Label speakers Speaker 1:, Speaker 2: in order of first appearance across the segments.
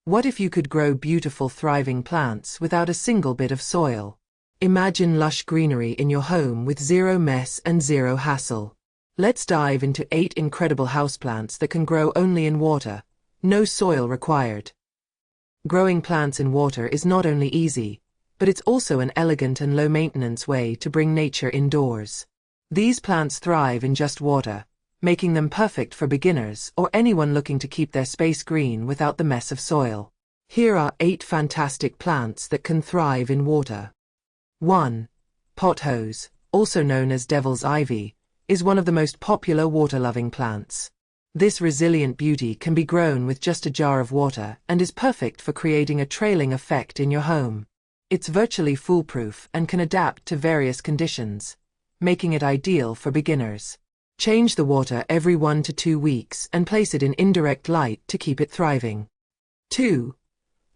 Speaker 1: What if you could grow beautiful, thriving plants without a single bit of soil? Imagine lush greenery in your home with zero mess and zero hassle. Let's dive into 8 incredible houseplants that can grow only in water, no soil required. Growing plants in water is not only easy, but it's also an elegant and low-maintenance way to bring nature indoors. These plants thrive in just water, making them perfect for beginners or anyone looking to keep their space green without the mess of soil. Here are 8 fantastic plants that can thrive in water. 1. Pothos, also known as devil's ivy, is one of the most popular water-loving plants. This resilient beauty can be grown with just a jar of water and is perfect for creating a trailing effect in your home. It's virtually foolproof and can adapt to various conditions, making it ideal for beginners. Change the water every 1 to 2 weeks and place it in indirect light to keep it thriving. 2.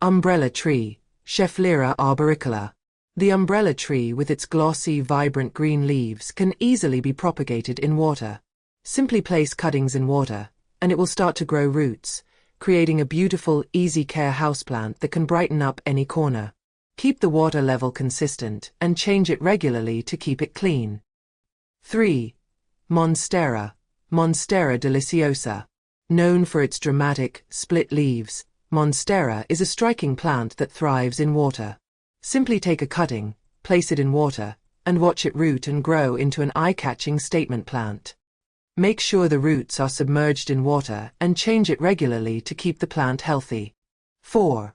Speaker 1: Umbrella tree, Schefflera arboricola. The umbrella tree with its glossy, vibrant green leaves can easily be propagated in water. Simply place cuttings in water, and it will start to grow roots, creating a beautiful, easy-care houseplant that can brighten up any corner. Keep the water level consistent and change it regularly to keep it clean. 3. Monstera, Monstera deliciosa. Known for its dramatic, split leaves, Monstera is a striking plant that thrives in water. Simply take a cutting, place it in water, and watch it root and grow into an eye-catching statement plant. Make sure the roots are submerged in water and change it regularly to keep the plant healthy. 4.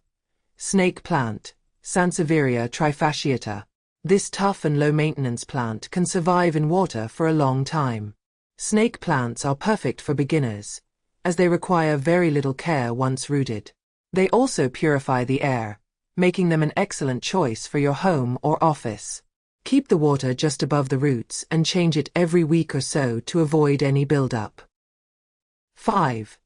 Speaker 1: Snake plant, Sansevieria trifasciata. This tough and low-maintenance plant can survive in water for a long time. Snake plants are perfect for beginners, as they require very little care once rooted. They also purify the air, making them an excellent choice for your home or office. Keep the water just above the roots and change it every week or so to avoid any buildup. 5.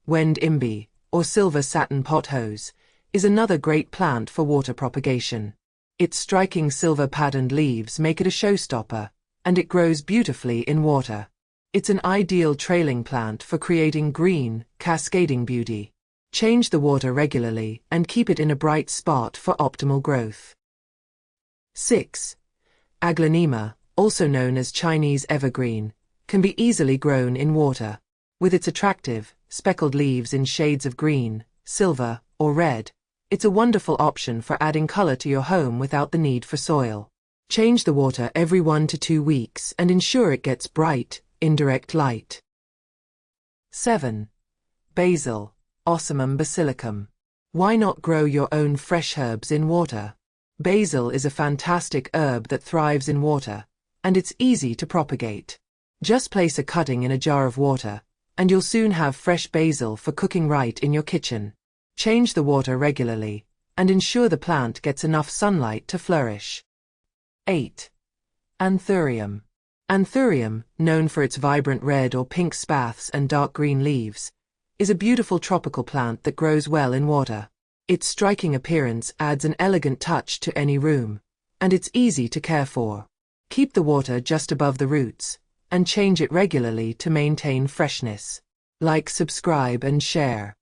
Speaker 1: Wend imbi, or silver satin pothos, is another great plant for water propagation. Its striking silver-patterned leaves make it a showstopper, and it grows beautifully in water. It's an ideal trailing plant for creating green, cascading beauty. Change the water regularly and keep it in a bright spot for optimal growth. 6. Aglaonema, also known as Chinese evergreen, can be easily grown in water. With its attractive, speckled leaves in shades of green, silver, or red, it's a wonderful option for adding color to your home without the need for soil. Change the water every 1 to 2 weeks and ensure it gets bright, indirect light. 7. Basil, Ocimum basilicum. Why not grow your own fresh herbs in water? Basil is a fantastic herb that thrives in water, and it's easy to propagate. Just place a cutting in a jar of water, and you'll soon have fresh basil for cooking right in your kitchen. Change the water regularly, and ensure the plant gets enough sunlight to flourish. 8. Anthurium. Anthurium, known for its vibrant red or pink spathes and dark green leaves, is a beautiful tropical plant that grows well in water. Its striking appearance adds an elegant touch to any room, and it's easy to care for. Keep the water just above the roots, and change it regularly to maintain freshness. Like, subscribe, and share.